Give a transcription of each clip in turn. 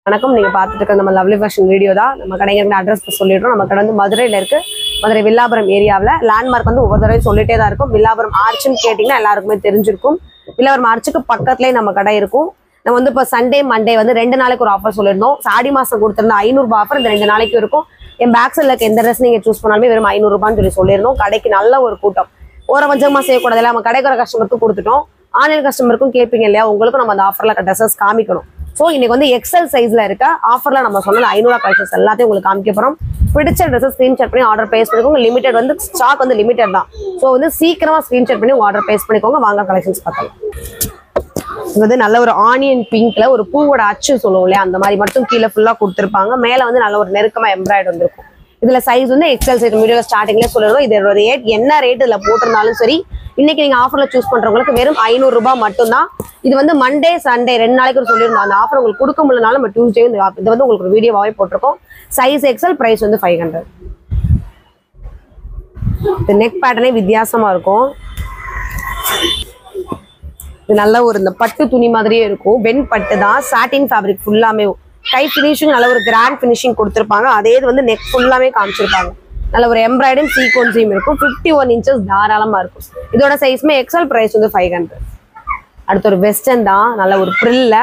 வணக்கம். நீங்க பார்த்துட்டு இருக்க நம்ம லவ்லி ஃபேஷன் வீடியோ தான். நம்ம கடைங்க அட்ரஸ் சொல்லிடுறோம். நம்ம கடை வந்து மதுரையில இருக்கு. மதுரை வில்லாபுரம் ஏரியாவில் லேண்ட்மார்க் வந்து ஒவ்வொரு தடவை சொல்லிட்டே தான் இருக்கும். வில்லாபுரம் ஆர்ச்சுன்னு கேட்டிங்கன்னா எல்லாருக்குமே தெரிஞ்சிருக்கும். வில்லாபுரம் ஆர்ச்சுக்கு பக்கத்துலேயே நம்ம கடை இருக்கும். நம்ம வந்து இப்போ சண்டே மண்டே வந்து 2 நாளைக்கு ஒரு ஆஃபர் சொல்லியிருந்தோம். ஆடி மாதம் கொடுத்துருந்த 500 ரூபாய் ஆஃபர் இந்த 2 நாளைக்கு இருக்கும். என் பேக் சைடில் இருக்க எந்த ட்ரெஸ் நீங்கள் சூஸ் பண்ணாலுமே வெறும் 500 ரூபான்னு சொல்லியிருந்தோம். கடைக்கு நல்ல ஒரு கூட்டம். கொஞ்சமாக செய்யக்கூடாது இல்லை, நம்ம கடைக்கு ஒரு கஸ்டமருக்கு கொடுத்துட்டோம். ஆன்லைன் கஸ்டமருக்கும் கேட்பீங்க இல்லையா, உங்களுக்கும் நம்ம அந்த ஆஃபரில் ட்ரெஸ்ஸஸ் காமிக்கணும். ஸோ இன்னைக்கு வந்து எக்ஸல் சைஸ்ல இருக்க ஆஃபர்ல நம்ம சொன்ன 500 கலெக்ஷன்ஸ் எல்லாத்தையும் உங்களுக்கு காமிக்க போறோம். பிடிச்ச ட்ரெஸ் ஸ்கிரீன்ஷாட் பண்ணி ஆர்டர் பேஸ் பண்ணிக்கோங்க. லிமிடெட் வந்து ஸ்டாக் வந்து லிமிடெட் தான். ஸோ வந்து சீக்கிரமா ஸ்கிரீன்ஷாட் பண்ணி ஆர்டர் பேஸ் பண்ணிக்கோங்க. வாங்க கலெக்ஷன்ஸ் பார்க்கலாம். இது வந்து நல்ல ஒரு ஆனியன் பிங்க்ல ஒரு பூவோட அச்சு சொல்லுவோம் இல்லையா, அந்த மாதிரி மட்டும் கீழே ஃபுல்லா கொடுத்துருப்பாங்க. மேல வந்து நல்ல ஒரு நெருக்கமா எம்ப்ராய்டரி வந்திருக்கும். இதுல சைஸ் வந்து எக்ஸல் சைஸ் வீடியோ ஸ்டார்டிங்ல சொல்லிடுவோம். இதோட ரேட் என்ன ரேட் இதுல போட்டிருந்தாலும் சரி, இன்னைக்கு நீங்க ஆஃபர்ல சூஸ் பண்றவங்களுக்கு வெறும் 500 ரூபாய் மட்டும்தான். இது வந்து மண்டே சண்டே 2 நாளைக்கு ஒரு சொல்லியிருந்தோம். அந்த ஆஃபர் உங்களுக்கு கொடுக்க முடியலனாலும் நம்ம டியூஸ்டே இது வந்து உங்களுக்கு ஒரு வீடியோவாவே போட்டிருக்கோம். சைஸ் எக்ஸல், பிரைஸ் வந்து 500. இந்த நெக் பேட்டர்னே வித்தியாசமா இருக்கும். இது நல்ல ஒரு இந்த பட்டு துணி மாதிரியே இருக்கும். வெண் பட்டு தான், சாட்டின் ஃபேப்ரிக் ஃபுல்லாமே. கை ஃபினிஷிங் நல்ல ஒரு கிராண்ட் ஃபினிஷிங் கொடுத்துருப்பாங்க. அதே இது வந்து நெக் ஃபுல்லாமே காமிச்சிருப்பாங்க. நல்ல ஒரு எம்ப்ராய்டரி சீக்வன்ஸையும் இருக்கும். 51 இன்ச்சஸ் தாராளமா இருக்கும். இதோட சைஸ்மே எக்ஸல், பிரைஸ் வந்து 500. அடுத்த ஒரு வெஸ்டர்ன் தான். நல்ல ஒரு ப்ரில்ல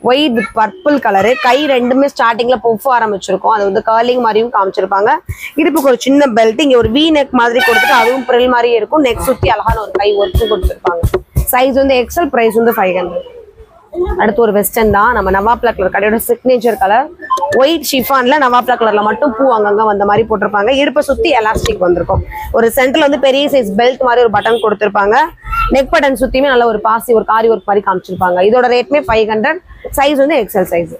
ஒயிட் வித் பர்பிள் கலரு. கை ரெண்டுமே ஸ்டார்டிங்ல பொஃப் ஆரம்பிச்சிருக்கும். அது வந்து கர்லிங் மாதிரியும் காமிச்சிருப்பாங்க. இடுப்புக்கு ஒரு சின்ன பெல்ட், இங்க ஒரு வி நெக் மாதிரி கொடுத்துட்டு அதுவும் ப்ரில் மாதிரியே இருக்கும். நெக் சுத்தி அழகான ஒரு கை ஒர்க்கும் கொடுத்துருப்பாங்க. சைஸ் வந்து எக்ஸல், பிரைஸ் வந்து 500. அடுத்து ஒரு வெஸ்டர்ன் தான். நம்ம நவாப்லா கலர், கடையோட சிக்னேச்சர் கலர். ஒயிட் ஷிஃபான்ல நவாப்லா கலர்ல மட்டும் பூ அங்கங்க வந்த மாதிரி போட்டிருப்பாங்க. இடுப்பை சுத்தி எலாஸ்டிக் வந்திருக்கும். ஒரு சென்டர்ல வந்து பெரிய சைஸ் பெல்ட் மாதிரி ஒரு பட்டன் கொடுத்திருப்பாங்க. நெக் பட்டன் சுத்தியுமே நல்ல ஒரு பாசி ஒரு காரி ஒர்க் மாதிரி காமிச்சிருப்பாங்க. இதோட ரேட்மே 500. சைஸ் வந்து எக்ஸல் சைஸ்.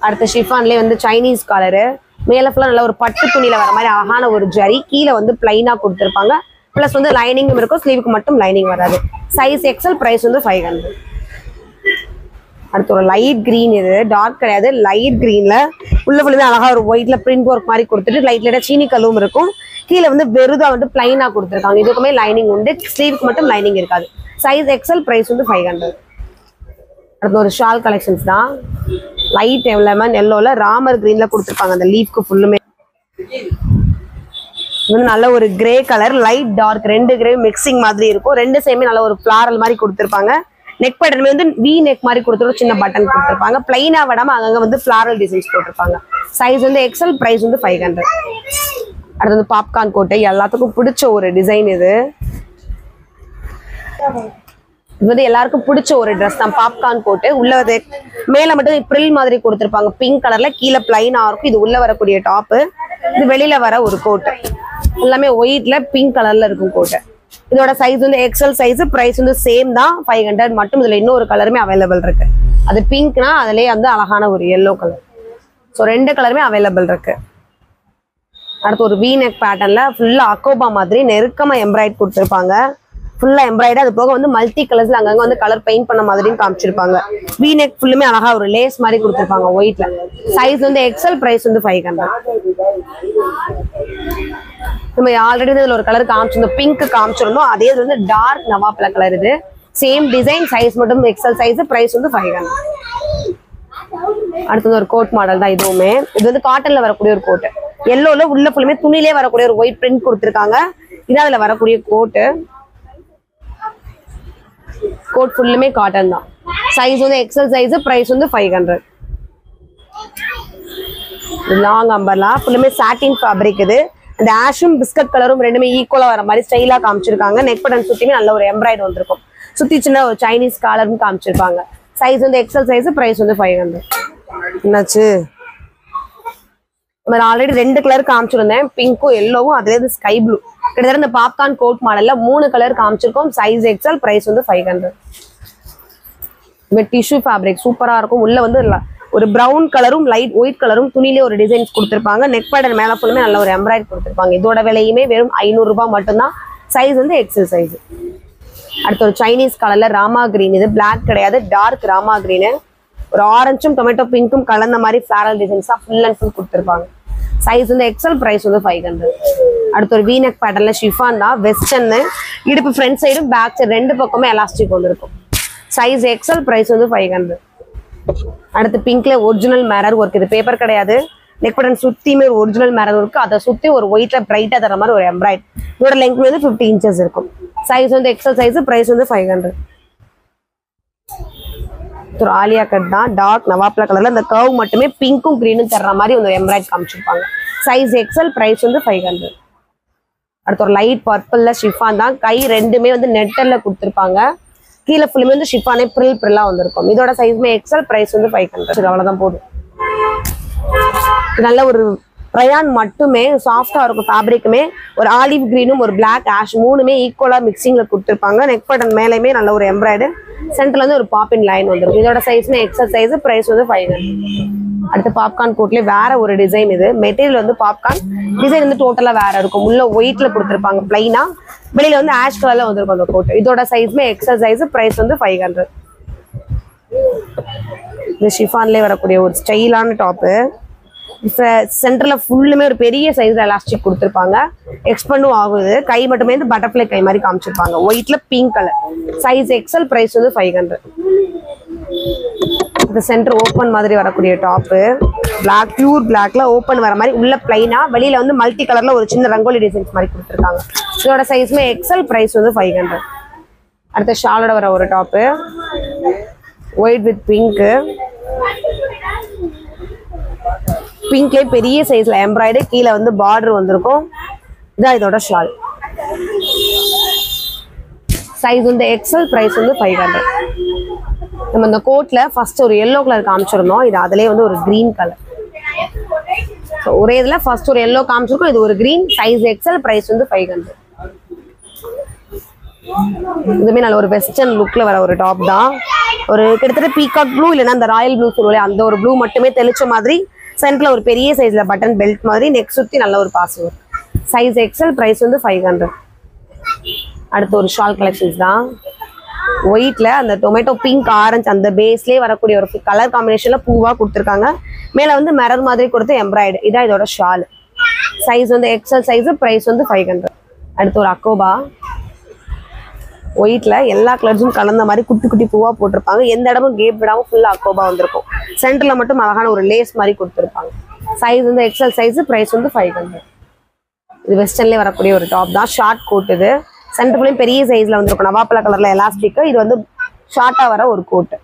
அடுத்த ஷிஃபான்லேயே வந்து சைனீஸ் கலரு. மேல ஃபுல்லா நல்ல ஒரு பட்டு துணியில வர மாதிரி அழகான ஒரு ஜரி. கீழே வந்து பிளைனா கொடுத்திருப்பாங்க. பிளஸ் வந்து லைனிங்கும் இருக்கும். ஸ்லீவுக்கு மட்டும் லைனிங் வராது. சைஸ் எக்ஸல், பிரைஸ் வந்து 500. அடுத்து ஒரு லைட் கிரீன். இது டார்க் கிடையாது, லைட் கிரீன்ல உள்ள ஃபுல்லுமே அழகா ஒரு ஒயிட்ல பிரிண்ட் ஒர்க் மாதிரி கொடுத்துட்டு லைட்ல சீனி கல்லும் இருக்கும். கீழே வந்து வெறுதா வந்து பிளைனா கொடுத்துருக்காங்க. இதுக்குமே லைனிங் உண்டு. ஸ்லீவுக்கு மட்டும் லைனிங் இருக்காது. சைஸ் எக்ஸல், பிரைஸ் வந்து 500. அடுத்து ஒரு ஷால் கலெக்ஷன்ஸ் தான். லைட் லெமன் எல்லோல ராமர் கிரீன்ல கொடுத்துருப்பாங்க. அந்த லீஃப்க்கு ஃபுல்லுமே வந்து நல்ல ஒரு grey colour, light dark, 2 grey mixing மாதிரி இருக்கும். 2 சேமே நல்ல ஒரு ஃபிளாரல் மாதிரி கொடுத்துருப்பாங்க. நெக் பட்டன் வந்து வி நெக் மாதிரி கொடுத்துட்டு சின்ன பட்டன் கொடுத்துருப்பாங்க. பிளைனா விடாம அங்கங்க வந்து ஃபிளாரல் டிசைன்ஸ் போட்டிருப்பாங்க. சைஸ் வந்து எக்ஸல், பிரைஸ் வந்து 500. அடுத்து வந்து பாப்கார்ன் கோட்டை. எல்லாத்துக்கும் பிடிச்ச ஒரு டிசைன். இது வந்து எல்லாருக்கும் பிடிச்ச ஒரு ட்ரெஸ் தான். பாப்கார்ன் கோட்டு உள்ள மேல மட்டும் ப்ரில் மாதிரி கொடுத்துருப்பாங்க. பிங்க் கலர்ல, கீழே பிளைனா இருக்கும். இது உள்ள வரக்கூடிய டாப்பு. இது வெளியில வர ஒரு கோட்டு. எல்லாமே ஒயிட்ல பிங்க் கலர்ல இருக்கும் கோட்டை. இதோட சைஸ் வந்து எக்ஸல் சைஸ். பிரைஸ் வந்து சேம் தான், 500 மட்டும். இதுல இன்னொரு கலருமே அவைலபிள் இருக்கு. அது பிங்க்னா அதுலயே வந்து அழகான ஒரு எல்லோ கலர். ஸோ 2 கலருமே அவைலபிள் இருக்கு. அடுத்து ஒரு வி நெக் பேட்டர்ன்ல ஃபுல்லா அக்கோபா மாதிரி நெருக்கமா எம்ப்ராய்ட் கொடுத்துருப்பாங்க. ஃபுல்லா எம்ப்ராய்டு. அது போக வந்து மல்டி கலர்ஸ்ல அங்கங்க வந்து கலர் பெயிண்ட் பண்ண மாதிரியும் காமிச்சிருப்பாங்க. வி நெக் ஃபுல்லுமே அழகா ஒரு லேஸ் மாதிரி கொடுத்துருப்பாங்க ஒயிட்ல. சைஸ் வந்து எக்ஸல், பிரைஸ் வந்து 500. நம்ம ஆல்ரெடி இதுல ஒரு கலர் காமிச்சிருந்தோம், பிங்க் காமிச்சிருந்தோம். அதே இது வந்து டார்க் நவாப்ல கலர். இது சேம் டிசைன், சைஸ் மட்டும் எக்ஸல் சைஸ், பிரைஸ் வந்து 500. அடுத்தது ஒரு கோட் மாடல் தான். இதுவுமே இது வந்து காட்டன்ல வரக்கூடிய ஒரு கோட்டு. எல்லோல உள்ள ஃபுல்லுமே துணிலே வரக்கூடிய ஒரு ஒயிட் பிரிண்ட் கொடுத்துருக்காங்க. இது அதுல வரக்கூடிய கோட்டு. கோட் ஃபுல்லுமே காட்டன் தான். சைஸ் வந்து எக்ஸல் சைஸ், பிரைஸ் வந்து 500. லாங் அம்பர்லா ஃபுல்லுமே சாட்டின் ஃபேப்ரிக். இது அந்த ஆஷும் பிஸ்கட் கலரும் ரெண்டுமே ஈக்குவலா வர மாதிரி ஸ்டைலா காமிச்சிருக்காங்க. நெக் பட்டன் சுத்தியுமே நல்ல ஒரு எம்ப்ராய்டரி வந்திருக்கும். சுத்தி சின்ன ஒரு சைனீஸ் காலரும் காமிச்சிருப்பாங்க. சைஸ் வந்து எக்ஸல் சைஸ், பிரைஸ் வந்து 500. என்னாச்சு, நம்ம ஆல்ரெடி 2 கலர் காமிச்சிருந்தேன், பிங்க்கும் எல்லோவும். அதுல இருந்து ஸ்கை ப்ளூ. கிட்டத்தட்ட இந்த பாப்கார்ன் கோட் மாடல்ல 3 கலர் காமிச்சிருக்கோம். சைஸ் எக்ஸல், பிரைஸ் வந்து 500. டிஷ்யூ ஃபேப்ரிக் சூப்பரா இருக்கும். உள்ள வந்து ஒரு பிரவுன் கலரும் லைட் ஒயிட் கலரும் துணியிலே ஒரு டிசைன்ஸ் கொடுத்துருப்பாங்க. நெக் பேட்டர்ன் மேல ஃபுல்லுமே நல்ல ஒரு எம்ப்ராய்டரி கொடுத்துருப்பாங்க. இதோட விலையுமே வெறும் 500 ரூபாய் மட்டும்தான். சைஸ் வந்து எக்ஸல் சைஸ். அடுத்து ஒரு சைனீஸ் கலர்ல ராமா கிரீன். இது பிளாக் கிடையாது, டார்க் ராமா கிரீனு. ஒரு ஆரஞ்சும் டொமேட்டோ பிங்க்கும் கலந்த மாதிரி ஃபிளாரல் டிசைன்ஸா ஃபுல் அண்ட் ஃபுல் கொடுத்துருப்பாங்க. சைஸ் வந்து எக்ஸல், பிரைஸ் வந்து 500. அடுத்து ஒரு வி நெக் பேட்டர்ன்ல ஷிஃபான் தான். வெஸ்டர்ன். இடுப்பு ஃப்ரண்ட் சைடும் பேக் சைடு 2 பக்கமே எலாஸ்டிக் வந்திருக்கும். சைஸ் எக்ஸல், பிரைஸ் வந்து 500. அடுத்து பிங்க்ல ஒரிஜினல் மிரர் ஒர்க், இது பேப்பர் கிடையாது. நெக் பட்டன் சுத்தியுமே ஒரு ஒரிஜினல் மிரர் ஒர்க், அதை சுத்தி ஒரு ஒயிட்ல பிரைட்டா தர மாதிரி ஒரு எம்ப்ராய்ட். இதோட லெங்க் வந்து 50 inches இருக்கும். சைஸ் வந்து எக்ஸல் சைஸ், பிரைஸ் வந்து 500. ஒரு ஆலியா கட் தான், டார்க் நவாப்லா கலர்ல அந்த கர்வ் மட்டுமே பிங்க்கும் கிரீனும் தர்ற மாதிரி ஒரு எம்ப்ராய்ட் காமிச்சிருப்பாங்க. சைஸ் எக்ஸல், பிரைஸ் வந்து 500. அடுத்து ஒரு லைட் பர்பிள்ல ஷிஃபான் தான், கை ரெண்டுமே வந்து நெட்டர்ல கொடுத்துருப்பாங்க. கீழே ஃபுல்லுமே வந்து ஷிஃபானே ப்ரில்லா வந்திருக்கும். இதோட சைஸ்மே எக்ஸல், பிரைஸ் வந்து 500. அவ்வளவுதான் போதும். நல்ல ஒரு ரயான் மட்டுமே சாஃப்டா இருக்கும். ஃபேப்ரிக்குமே ஒரு ஆலிவ் கிரீனும் ஒரு பிளாக் ஆஷ் மூணுமே ஈக்குவலா மிக்சிங்ல கொடுத்துருப்பாங்க. நெக் பட்டன் மேலேயுமே நல்ல ஒரு எம்ப்ராய்டு, சென்டர்ல வந்து ஒரு பாப்பின் லைன் வந்துடும். இதோட சைஸ்மே எக்ஸல் சைஸ், பிரைஸ் வந்து 500. அடுத்து பாப்கார்ன் கோட்லயே வேற ஒரு டிசைன். இது மெட்டீரியல் வந்து பாப்கார்ன் டிசைன் வந்து டோட்டலா வேற இருக்கும். உள்ள ஒயிட்ல கொடுத்துருப்பாங்க பிளைனா, வெளியில வந்து ஆஷ் கலர்ல வந்திருக்கும் அந்த கோட். இதோட சைஸ்மே எக்ஸல் சைஸ், பிரைஸ் வந்து 500. இந்த ஷிஃபான்லயே வரக்கூடிய ஒரு ஸ்டைலான டாப்பு. சென்டர்ல ஃபுல்லுமே ஒரு பெரிய சைஸ் எலாஸ்டிக் கொடுத்துருப்பாங்க. எக்ஸ்பெண்டும் ஆகுது. கை மட்டுமே வந்து பட்டர்ஃப்ளை கை மாதிரி காமிச்சிருப்பாங்க. ஒயிட்ல pink colour, size XL, price வந்து 500. இந்த சென்டர் ஓப்பன் மாதிரி வரக்கூடிய டாப்பு, பிளாக் பியூர் பிளாக்ல ஓப்பன் வர மாதிரி, உள்ள பிளைனா வெளியில வந்து மல்டி கலர்ல ஒரு சின்ன ரங்கோலி டிசைன்ஸ் மாதிரி கொடுத்துருக்காங்க. இதோட சைஸ்மே எக்ஸல், பிரைஸ் வந்து 500. அடுத்த ஷாலோட வர ஒரு டாப்பு, ஒயிட் வித் பிங்க். பிங்க்லேயே பெரிய சைஸ்ல எம்ப்ராய்டு, கீழே வந்து பார்டர் வந்திருக்கும். இதான் இதோட ஷால். சைஸ் வந்து எக்ஸல், பிரைஸ் வந்து 500. நம்ம இந்த கோட்ல ஃபர்ஸ்ட் ஒரு எல்லோ கலர் காமிச்சிருந்தோம். இது அதுலயே வந்து ஒரு கிரீன் கலர். ஒரே இதுல ஃபர்ஸ்ட் ஒரு எல்லோ காமிச்சிருக்கோம், இது ஒரு கிரீன். சைஸ் எக்ஸல், பிரைஸ் வந்து 500. இதுமே நல்ல ஒரு வெஸ்டர்ன் லுக்ல வர ஒரு டாப் தான். ஒரு கிட்டத்தட்ட பீகாக் ப்ளூ இல்லைன்னா அந்த ராயல் ப்ளூ சொல்லுவோம், அந்த ஒரு ப்ளூ மட்டுமே தெளிச்ச மாதிரி. சென்டர்ல ஒரு பெரிய சைஸ்ல பட்டன் பெல்ட் மாதிரி, நெக் சுத்தி நல்ல ஒரு பாஸ் வரும். சைஸ் எக்ஸல், பிரைஸ் வந்து 500. அடுத்து ஒரு ஷால் கலெக்ஷன்ஸ் தான். ஒயிட்ல அந்த டொமேட்டோ பிங்க் ஆரஞ்சு அந்த பேஸ்லயே வரக்கூடிய ஒரு கலர் காம்பினேஷன்ல பூவா கொடுத்துருக்காங்க. மேல வந்து மிரர் மாதிரி கொடுத்து எம்ப்ராய்டு. இதான் இதோட ஷால். சைஸ் வந்து எக்ஸல் சைஸ், பிரைஸ் வந்து 500. அடுத்து ஒரு அக்கோபா, ஒயிட்ல எல்லா கலர்ஸும் கலந்த மாதிரி குட்டி குட்டி பூவா போட்டிருப்பாங்க. எந்த இடமும் கேப் விடாம ஃபுல்லா அக்கோபா வந்திருக்கும். சென்டர்ல மட்டும் அழகான ஒரு லேஸ் மாதிரி கொடுத்துருப்பாங்க. சைஸ் வந்து எக்ஸல் சைஸ், பிரைஸ் வந்து 500. இது வெஸ்டர்ன்லேயே வரக்கூடிய ஒரு டாப் தான், ஷார்ட் கோட். இது சென்டர்லையும் பெரிய சைஸ்ல வந்திருக்கும். நவாப்பழ கலர்ல எலாஸ்டிக். இது வந்து ஷார்ட்டா வர ஒரு கோட்,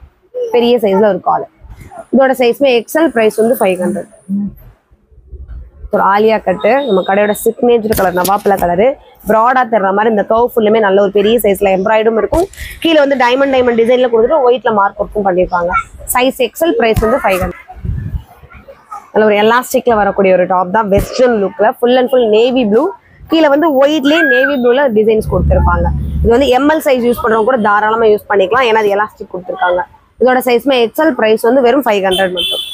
பெரிய சைஸ்ல ஒரு காலர். இதோட சைஸ்மே எக்ஸல், பிரைஸ் வந்து 500. ஒரு ஆலியா கட்டு, நம்ம கடையோட சிக்னேச்சர் கலர் நவாப்பழ கலரு. ப்ராடா தர்ற மாதிரி இந்த கர்வ் ஃபுல்லுமே நல்ல ஒரு பெரிய சைஸ்ல எம்ப்ராய்டும் இருக்கும். கீழே வந்து டைமண்ட் டிசைன்ல கொடுத்துட்டு ஒயிட்ல மார்க் ஒர்க்கும் பண்ணியிருப்பாங்க. சைஸ் எக்ஸல், பிரைஸ் வந்து 500. நல்ல ஒரு எலாஸ்டிக்ல வரக்கூடிய ஒரு டாப் தான், வெஸ்டர்ன் லுக்ல full and full navy blue. கீழே வந்து ஒயிட்லயே நேவி ப்ளூல டிசைன்ஸ் கொடுத்துருப்பாங்க. இது வந்து எம்எல் சைஸ் யூஸ் பண்றவங்க கூட தாராளமா யூஸ் பண்ணிக்கலாம், ஏன்னா அது எலாஸ்டிக் கொடுத்துருக்காங்க. இதோட சைஸ்மே எக்ஸல், பிரைஸ் வந்து வெறும் 500 மட்டும்.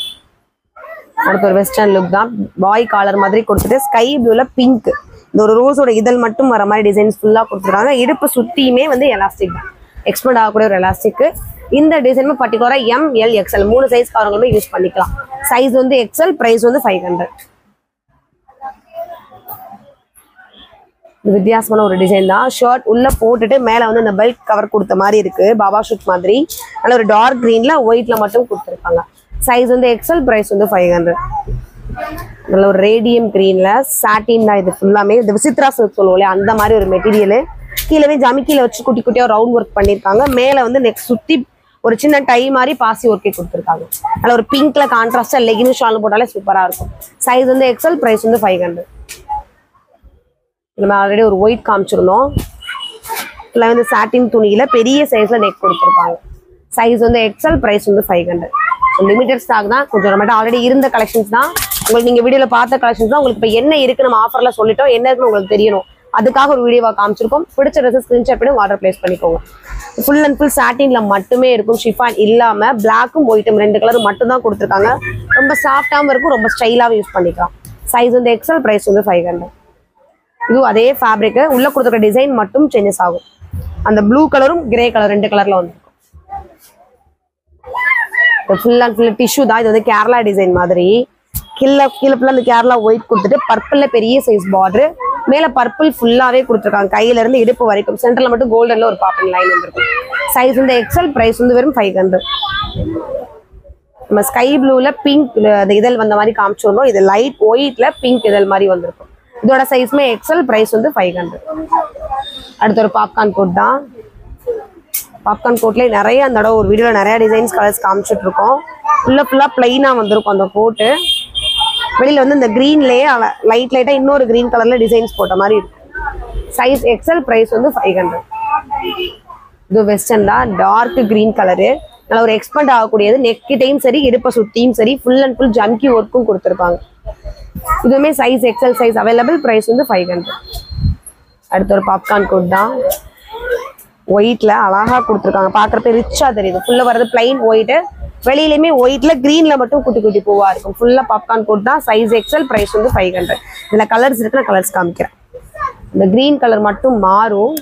அடுத்து ஒரு வெஸ்டர்ன் லுக் தான், பாய் காலர் மாதிரி கொடுத்துட்டு ஸ்கை ப்ளூல பிங்க், இந்த ஒரு ரோஸோட இதழ் மட்டும் வர மாதிரி டிசைன்ஸ் ஃபுல்லா கொடுத்துருக்காங்க. இடுப்பு சுத்தியுமே வந்து எலாஸ்டிக் தான், எக்ஸ்பெண்ட் ஆகக்கூடிய ஒரு எலாஸ்டிக். இந்த டிசைனுமே particular M, L, XL 3 size காரங்களுமே யூஸ் பண்ணிக்கலாம். சைஸ் வந்து எக்ஸ்எல், பிரைஸ் வந்து 500. வித்தியாசமான ஒரு டிசைன் தான். ஷர்ட் உள்ள போட்டுட்டு மேல வந்து இந்த பெல்ட் கவர் கொடுத்த மாதிரி இருக்கு, பாபா ஷூட் மாதிரி. நல்ல ஒரு டார்க் கிரீன்ல ஒயிட்ல மட்டும் கொடுத்துருக்காங்க. சைஸ் வந்து எக்ஸல், பிரைஸ் வந்து 500. நல்ல ஒரு ரேடியம் கிரீன்ல சாட்டின் தான். இது ஃபுல்லாமே இந்த விசித்ரா சில்க் சொல்லுவோம் அந்த மாதிரி ஒரு மெட்டீரியல். கீழே ஜமிக்கில வச்சு குட்டி குட்டியா ரவுண்ட் ஒர்க் பண்ணிருக்காங்க. மேல வந்து நெக் சுத்தி ஒரு சின்ன டை மாதிரி பாசி ஒர்க்கே கொடுத்துருக்காங்க. நல்ல ஒரு பிங்க்ல கான்ட்ராஸ்டா லெகின் ஷால் போட்டாலே சூப்பரா இருக்கும். சைஸ் வந்து எக்ஸல், பிரைஸ் வந்து 500. நம்ம ஆல்ரெடி ஒரு ஒயிட் காமிச்சிருந்தோம். இல்லை வந்து சாட்டின் துணியில பெரிய சைஸ்ல நெக் கொடுத்துருப்பாங்க. சைஸ் வந்து எக்ஸல், பிரைஸ் வந்து 500. லிமிடெட் ஸ்டாக் தான், கொஞ்சம் நம்மகிட்ட ஆல்ரெடி இருந்த கலெக்ஷன்ஸ் தான். உங்களுக்கு நீங்க வீடியோல பார்த்த கலெக்ஷன்ஸ் தான். உங்களுக்கு இப்போ என்ன இருக்கு நம்ம ஆஃபர்ல சொல்லிட்டோம், என்ன இருக்குன்னு உங்களுக்கு தெரியணும், அதுக்காக ஒரு வீடியோவா காமிச்சிருக்கோம். பிடிச்ச ட்ரெஸ் ஸ்கிரீன்ஷாட் பண்ணி ஆர்டர் பிளேஸ் பண்ணிக்கோங்க. ஃபுல் அண்ட் ஃபுல் சாட்டின்ல மட்டுமே இருக்கும், ஷிஃபான் இல்லாம பிளாக்கும் ஒயிட்டும் 2 கலர் மட்டும் தான் கொடுத்துருக்காங்க. ரொம்ப சாஃப்டாகவும் இருக்கும், ரொம்ப ஸ்டைலாகவும் யூஸ் பண்ணிக்கலாம். சைஸ் வந்து எக்ஸல், பிரைஸ் வந்து 500. இதுவும் அதே ஃபேப்ரிக், உள்ள கொடுத்துருக்க டிசைன் மட்டும் சேஞ்சஸ் ஆகும். அந்த ப்ளூ கலரும் கிரே கலர் 2 கலர்ல வந்து ஃபுல் அண்ட் ஃபுல் டிஷ்யூ தான். இது வந்து கேரளா டிசைன் மாதிரி. கீழே ஃபுல்லா அந்த கேரளா ஒயிட் கொடுத்துட்டு பர்பிள்ல பெரிய சைஸ் பார்டர், மேல பர்பிள் ஃபுல்லாவே கொடுத்துருக்காங்க. கையில இருந்து இடுப்பு வரைக்கும். சென்டர்ல மட்டும் கோல்டன்ல ஒரு பாப்பிங் லைன் வந்துருக்கும். சைஸ் வந்து எக்ஸல், பிரைஸ் வந்து வெறும் 500. நம்ம ஸ்கை ப்ளூல பிங்க் இதழ் வந்த மாதிரி காமிச்சிருந்தோம். இது லைட் ஒயிட்ல பிங்க் இதழ் மாதிரி வந்திருக்கும். இதோட சைஸ்மே எக்ஸல், பிரைஸ் வந்து 500. அடுத்த ஒரு பாப்கார்ன் கோட் தான். பாப்கார்ன் கோட்லேயே நிறைய அந்த தடவை ஒரு வீடியோவில் நிறைய டிசைன்ஸ் கலர்ஸ் காமிச்சிட்டு இருக்கோம். ஃபுல்லாக பிளைனாக வந்திருக்கும் அந்த கோட்டு. வெளியில் வந்து இந்த க்ரீன்லேயே லைட்டாக இன்னொரு க்ரீன் கலரில் டிசைன்ஸ் போட்ட மாதிரி இருக்கும். சைஸ் எக்ஸல், ப்ரைஸ் வந்து 500. இது வெஸ்டர்ன் தான், டார்க் க்ரீன் கலரு, நல்லா ஒரு எக்ஸ்பெண்ட் ஆகக்கூடியது. நெக்கிட்டையும் சரி இடுப்பை சுற்றியும் சரி ஃபுல் அண்ட் ஃபுல் ஜம்கி ஒர்க்கும் கொடுத்துருப்பாங்க. இதுவுமே size XL size available, price வந்து 500. அடுத்த ஒரு பாப்கார்ன் கோட் தான். ஒயிட்ல அழகா கொடுத்துருக்காங்க, பாக்குறப்ப ரிச்சா தெரியுது. ஃபுல்லா வரது பிளைன் ஒயிட், வெளியிலுமே ஒயிட்ல கிரீன்ல மட்டும் குட்டி குட்டி பூவா இருக்கும். ஃபுல்லா பாப்கார்ன் கோட் தான், சைஸ் எக்ஸல், பிரைஸ் வந்து 500. இதுல கலர்ஸ் இருக்கு, நான் கலர்ஸ் காமிக்கிறேன். இந்த கிரீன் கலர் மட்டும் மாறும்,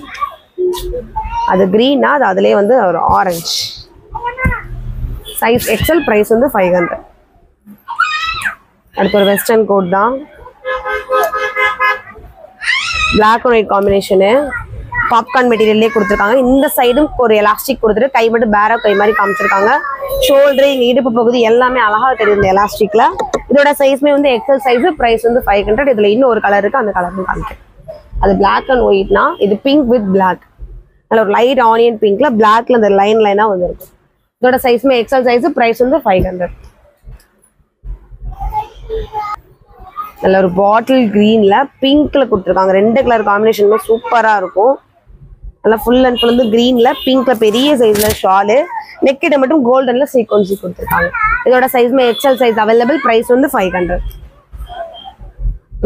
அது கிரீனா அது அதுலயே வந்து ஒரு ஆரஞ்சு. சைஸ் எக்ஸல், பிரைஸ் வந்து 500. அடுத்து ஒரு வெஸ்டர்ன் கோட் தான், black and white combination, popcorn மெட்டீரியல்லே கொடுத்துருக்காங்க. இந்த சைடும் ஒரு எலாஸ்டிக் கொடுத்துட்டு கை மட்டும் பேரா கை மாதிரி காமிச்சிருக்காங்க. ஷோல்டர் இங்க இடுப்பு பகுதி எல்லாமே அழகா தெரியும் இந்த எலாஸ்டிக்ல. இதோட சைஸ்மே வந்து எக்ஸல் சைஸ், பிரைஸ் வந்து 500. இதுல இன்னும் ஒரு கலர் இருக்கு, அந்த கலர் காமிக்கிறேன். அது பிளாக் அண்ட் ஒயிட்னா, இது பிங்க் வித் பிளாக். நல்ல ஒரு லைட் ஆனியன் பிங்க்ல பிளாக்ல இந்த லைனா வந்துருக்கு. இதோட சைஸ்மே எக்ஸல் சைஸ், பிரைஸ் வந்து 500. நல்ல ஒரு பாட்டில் கிரீன்ல பிங்க்ல கொடுத்துருக்காங்க. ரெண்டு கலர் காம்பினேஷனுமே சூப்பரா இருக்கும். நல்லா ஃபுல் அண்ட் ஃபுல் வந்து கிரீன்ல பிங்க்ல பெரிய சைஸ்ல ஷாலு, நெக்கிட்ட மட்டும் கோல்டன்ல சீக்வன்சி கொடுத்துருக்காங்க. இதோட சைஸ்மே எக்ஸல் சைஸ் அவைலபிள், பிரைஸ் வந்து 500.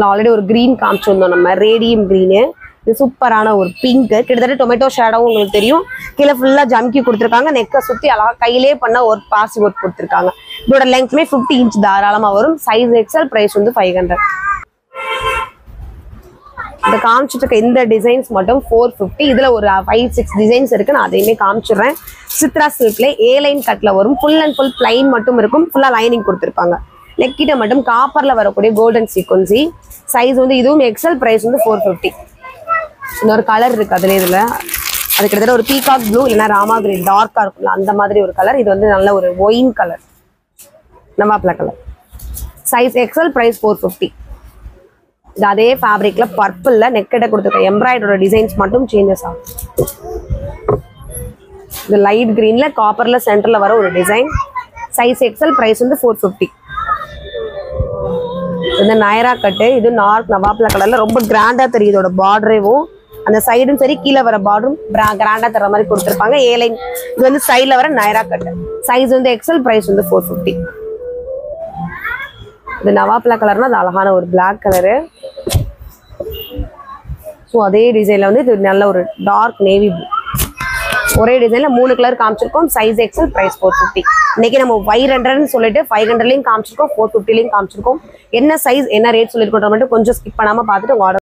ஆல்ரெடி ஒரு கிரீன் காமிச்சிருந்தோம் நம்ம, ரேடியம் கிரீனு. இது சூப்பரான ஒரு பிங்க், கிட்டத்தட்ட டொமேட்டோ ஷேடோவும் உங்களுக்கு தெரியும். கீழே ஃபுல்லா ஜம்கி கொடுத்துருக்காங்க, நெக்கை சுத்தி அழகா கையிலே பண்ண ஒரு பாசி ஒர்க் கொடுத்துருக்காங்க. இதோட லெங்க்மே 50 இன்ச் தாராளமா வரும். சைஸ் எக்ஸல், பிரைஸ் வந்து 500. இந்த காமிச்சிட்டு இருக்க இந்த டிசைன்ஸ் மட்டும் 450. இதுல ஒரு 5-6 டிசைன்ஸ் இருக்கு, நான் அதையுமே காமிச்சிடுறேன். சித்ரா சில்க்ல ஏ லைன் கட்ல வரும், ஃபுல் அண்ட் ஃபுல் பிளைன் மட்டும் இருக்கும், ஃபுல்லா லைனிங் கொடுத்துருப்பாங்க. நெக்கிட்ட மட்டும் காப்பர்ல வரக்கூடிய கோல்டன் சீக்வன்சி. சைஸ் வந்து இதுவும் எக்ஸல், பிரைஸ் வந்து 450. இன்னொரு கலர் இருக்கு அதுல, இதுல அது கிட்டத்தட்ட ஒரு பீகாக் ப்ளூ இல்லைன்னா ராமா கிரீன் டார்க்கா இருக்கும்ல அந்த மாதிரி ஒரு கலர். இது வந்து நல்ல ஒரு ஒயின் கலர், நவாப்ல கலர். Size XL, price 450. இது அதே ஃபேப்ரிக்ல பர்பிள்ல நெக்கிட்ட கொடுத்துருக்க எம்ப்ராய்டரோட டிசைன்ஸ் மட்டும் சேஞ்சஸ் ஆகும். இது லைட் கிரீன்ல காப்பர்ல சென்டர்ல வர ஒரு டிசைன். சைஸ் எக்ஸல், பிரைஸ் வந்து 450. இது நயரா கட்டு, இது நார்த் நவாப்ல கலர்ல ரொம்ப கிராண்டா தெரியும். இதோட பார்டரேவும் அந்த சைடும் சரி கீழே வர பார்டரும் கிராண்டா தர மாதிரி கொடுத்துருப்பாங்க. ஏ லைன் இது வந்து சைட்ல வர நயரா கட்டு. சைஸ் வந்து எக்ஸல், பிரைஸ் வந்து 450. இது நவாப்ல கலர்னா அது அழகான ஒரு பிளாக் கலரு. ஸோ அதே டிசைன்ல வந்து இது நல்ல ஒரு டார்க் நேவி ப்ளூ. ஒரே டிசைன்ல 3 கலர் காமிச்சிருக்கோம். Size XL, price 450. இன்னைக்கு நம்ம 500 சொல்லிட்டு 500லயும் காமிச்சிருக்கோம், 450லயும் காமிச்சிருக்கோம். என்ன சைஸ் என்ன ரேட் சொல்லிருக்கோம் மட்டும் கொஞ்சம் ஸ்கிப் பண்ணாம பார்த்துட்டு உங்க ஆர்டர்